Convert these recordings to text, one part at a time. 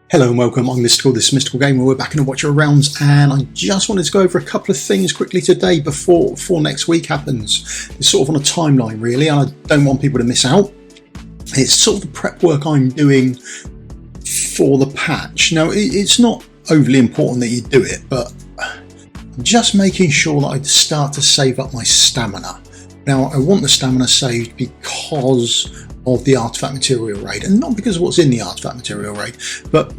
Hello and welcome, I'm Mystical, this is Mystical Gaming. We're back in a Watch Your Rounds, and I just wanted to go over a couple of things quickly today before next week happens. It's sort of on a timeline really, and I don't want people to miss out. It's sort of the prep work I'm doing for the patch. Now it's not overly important that you do it, but I'm just making sure that I start to save up my stamina. Now I want the stamina saved because of the artifact material raid, and not because of what's in the artifact material raid, but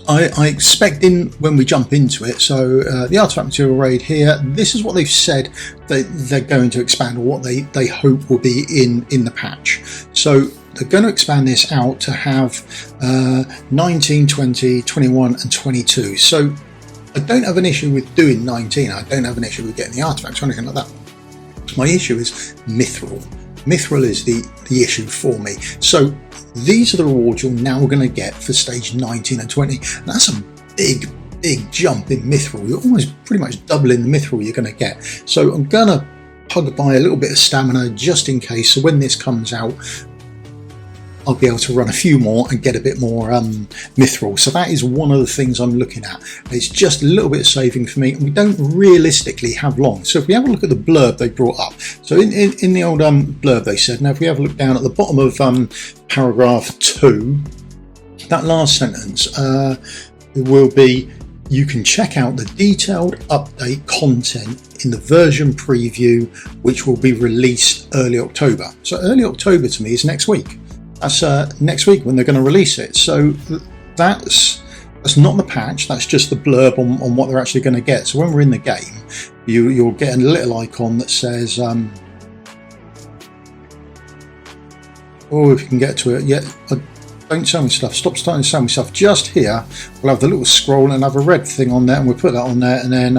I expect when we jump into it. So the artifact material raid here, this is what they've said that they're going to expand, or what they hope will be in the patch. So they're going to expand this out to have 19, 20, 21 and 22. So I don't have an issue with doing 19, I don't have an issue with getting the artifacts or anything like that. My issue is Mythril. Mythril is the issue for me. So these are the rewards you're now going to get for stage 19 and 20. And that's a big jump in Mythril. You're almost pretty much doubling the Mythril you're going to get. So I'm going to hug by a little bit of stamina just in case. So when this comes out, I'll be able to run a few more and get a bit more Mythril. So that is one of the things I'm looking at. It's just a little bit of saving for me, and we don't realistically have long. So if we have a look at the blurb they brought up, so in the old blurb they said, now if we have a look down at the bottom of paragraph 2, that last sentence will be, you can check out the detailed update content in the version preview, which will be released early October. So early October to me is next week. That's next week when they're going to release it. So that's not the patch, that's just the blurb on what they're actually going to get. So when we're in the game, you'll get a little icon that says, oh, if you can get to it, yeah, don't sell me stuff, stop starting to sell me stuff. Just here, we'll have the little scroll and have a red thing on there, and we'll put that on there, and then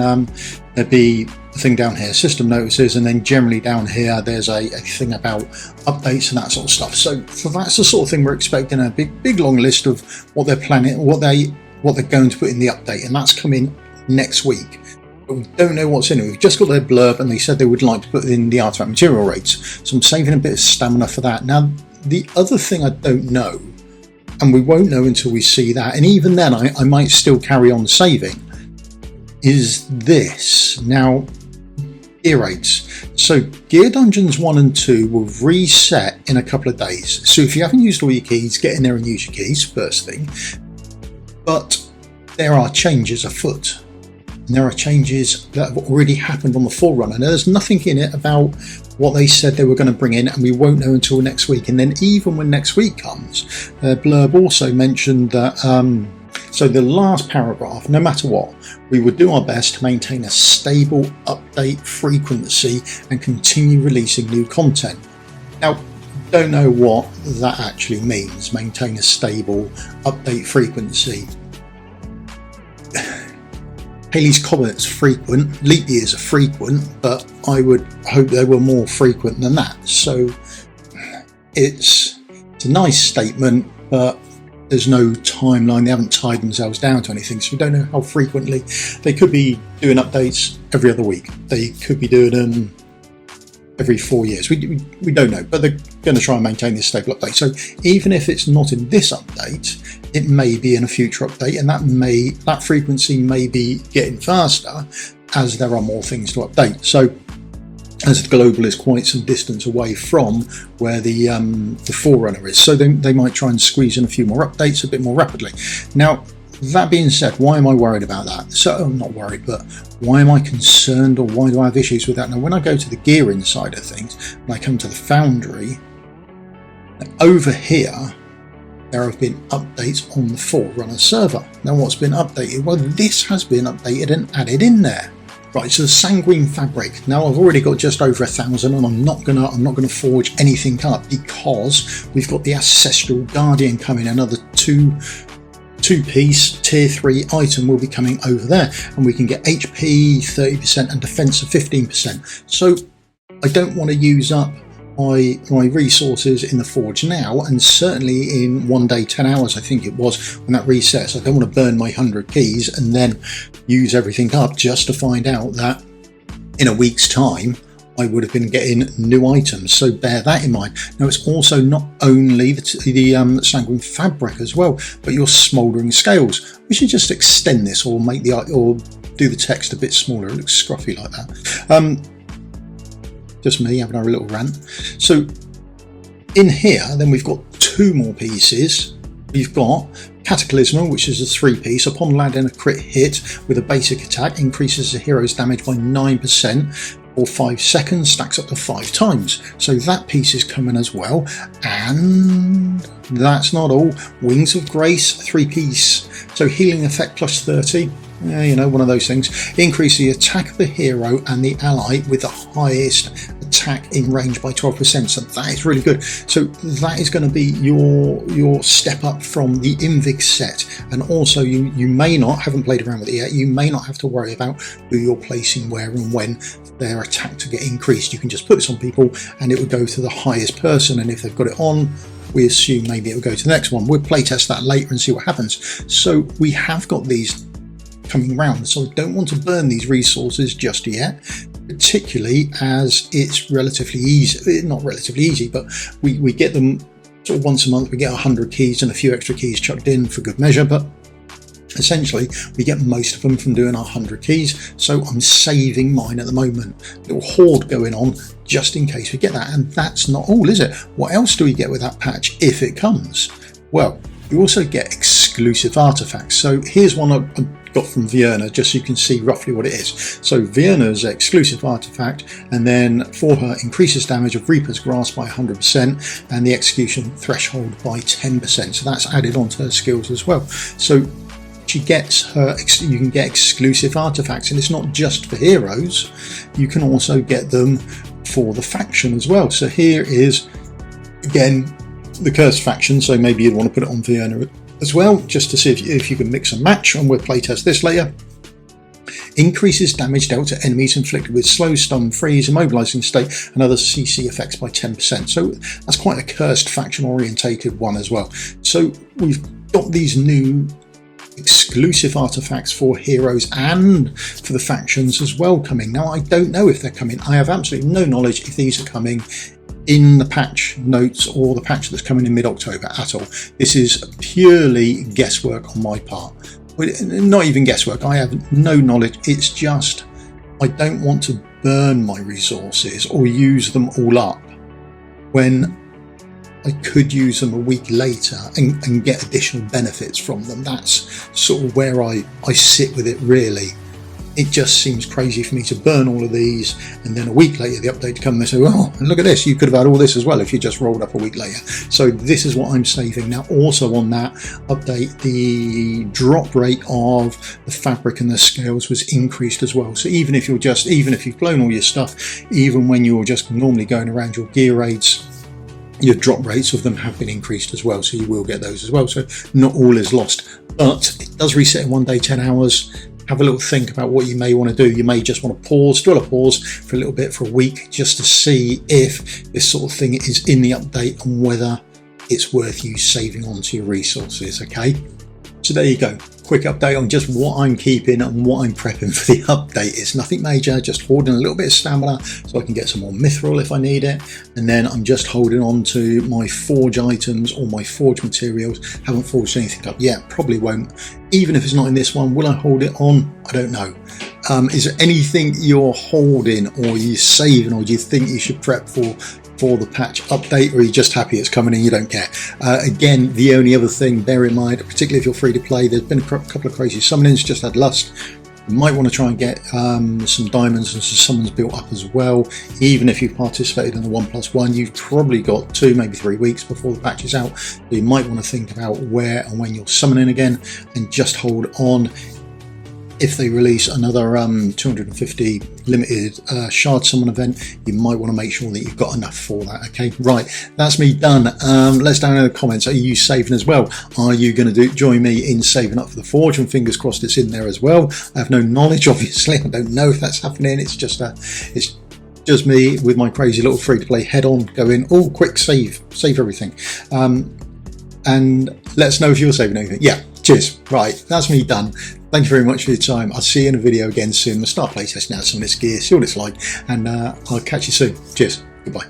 there'll be a thing down here, system notices, and then generally down here there's a thing about updates and that sort of stuff. So that's the sort of thing we're expecting, a big long list of what they're planning, what they're going to put in the update, and that's coming next week. But we don't know what's in it. We've just got their blurb, and they said they would like to put in the artifact material rates. So I'm saving a bit of stamina for that. Now the other thing I don't know, and we won't know until we see that, and even then I might still carry on saving, is this. Now, gear rates. So gear dungeons 1 and 2 will reset in a couple of days. So if you haven't used all your keys, get in there and use your keys first thing. But there are changes afoot. And there are changes that have already happened on the Forerunner. Now, there's nothing in it about what they said they were going to bring in, and we won't know until next week. And then even when next week comes, blurb also mentioned that so the last paragraph, no matter what, we would do our best to maintain a stable update frequency and continue releasing new content. Now, don't know what that actually means, maintain a stable update frequency. Halley's Comet's frequent, leap years are frequent, but I would hope they were more frequent than that. So it's a nice statement, but there's no timeline. They haven't tied themselves down to anything, so we don't know how frequently. They could be doing updates every other week. They could be doing them every 4 years. We don't know, but they're going to try and maintain this stable update. So even if it's not in this update, it may be in a future update, and that frequency may be getting faster as there are more things to update. So as the global is quite some distance away from where the Forerunner is, so they might try and squeeze in a few more updates a bit more rapidly. Now, that being said, why am I worried about that? So I'm not worried, but why am I concerned, or why do I have issues with that? Now, when I go to the gearing side of things, and I come to the Foundry, over here there have been updates on the Forerunner server. Now, what's been updated? Well, this has been updated and added in there. Right, so the Sanguine Fabric. Now I've already got just over 1,000, and I'm not gonna forge anything up because we've got the Ancestral Guardian coming. Another two-piece tier 3 item will be coming over there, and we can get HP 30% and defense of 15%. So I don't want to use up my resources in the forge now, and certainly in 1 day 10 hours I think it was when that resets. I don't want to burn my 100 keys and then use everything up just to find out that in a week's time I would have been getting new items, so bear that in mind. Now, it's also not only the sanguine fabric as well, but your smouldering scales. We should just extend this, or make or do the text a bit smaller. It looks scruffy like that. Just me having a little rant. So in here, then we've got 2 more pieces. We've got Cataclysmal, which is a 3-piece. Upon landing a crit hit with a basic attack, increases the hero's damage by 9%. or 5 seconds, stacks up to 5 times. So that piece is coming as well. And that's not all. Wings of Grace, 3-piece. So healing effect plus 30. Yeah, you know, one of those things. Increase the attack of the hero and the ally with the highest attack in range by 12%. So that is really good. So that is going to be your step up from the Invig set. And also you may not, haven't played around with it yet, you may not have to worry about who you're placing where and when their attack to get increased. You can just put this on people and it would go to the highest person, and if they've got it on, we assume maybe it will go to the next one. We'll playtest that later and see what happens. So we have got these coming round, so I don't want to burn these resources just yet, particularly as it's relatively easy, not relatively easy, but we get them sort of once a month. We get 100 keys and a few extra keys chucked in for good measure, but essentially we get most of them from doing our 100 keys. So I'm saving mine at the moment, little hoard going on just in case we get that. And that's not all, is it? What else do we get with that patch if it comes? Well, you also get exclusive artifacts. So here's one I got from Vienna, just so you can see roughly what it is. So Vienna's exclusive artifact, and then for her, increases damage of Reaper's Grasp by 100% and the execution threshold by 10%. So that's added onto her skills as well. So she gets her, you can get exclusive artifacts, and it's not just for heroes, you can also get them for the faction as well. So here is again the cursed faction, so maybe you'd want to put it on Vienna as well, just to see if you can mix and match, and we'll playtest this later. Increases damage dealt to enemies inflicted with slow, stun, freeze, immobilizing state and other CC effects by 10%. So that's quite a cursed faction orientated one as well. So we've got these new exclusive artifacts for heroes and for the factions as well coming. Now, I don't know if they're coming. I have absolutely no knowledge if these are coming in the patch notes or the patch that's coming in mid-October at all. This is purely guesswork on my part. Not even guesswork, I have no knowledge. It's just I don't want to burn my resources or use them all up when I could use them a week later and get additional benefits from them. That's sort of where I sit with it, really. It just seems crazy for me to burn all of these and then a week later the update to come and they say, well, look at this, you could have had all this as well if you just rolled up a week later. So this is what I'm saving. Now, also on that update, the drop rate of the fabric and the scales was increased as well. So even if you've blown all your stuff, even when you're just normally going around your gear raids, your drop rates of them have been increased as well, so you will get those as well. So not all is lost, but it does reset in 1 day, 10 hours. Have a little think about what you may want to do. You may just want to pause, do a pause for a little bit, for a week, just to see if this sort of thing is in the update and whether it's worth you saving onto your resources. Okay, so there you go. Quick update on just what I'm keeping and what I'm prepping for the update. It's nothing major, just holding a little bit of stamina so I can get some more Mythril if I need it. And then I'm just holding on to my forge items or my forge materials. Haven't forged anything up yet, probably won't. Even if it's not in this one, will I hold it on? I don't know. Is there anything you're holding or you're saving or do you think you should prep for the patch update, or are you just happy it's coming and you don't care? Again, the only other thing, bear in mind, particularly if you're free to play, there's been a couple of crazy summonings, just had Lust. You might want to try and get some diamonds and some summons built up as well. Even if you've participated in the 1+1, you've probably got 2, maybe 3 weeks before the patch is out. So you might want to think about where and when you're summoning again and just hold on. If they release another 250 limited shard summon event, you might want to make sure that you've got enough for that. Okay, right, that's me done. Let's down in the comments, are you saving as well? Are you going to join me in saving up for the forge? And fingers crossed it's in there as well. I have no knowledge, obviously. I don't know if that's happening. It's just me with my crazy little free-to-play head on going, oh, quick, save everything. And let us know if you're saving anything. Yeah, cheers. Right, that's me done. Thank you very much for your time. I'll see you in a video again soon. We'll start playtesting out some of this gear, see what it's like, and I'll catch you soon. Cheers. Goodbye.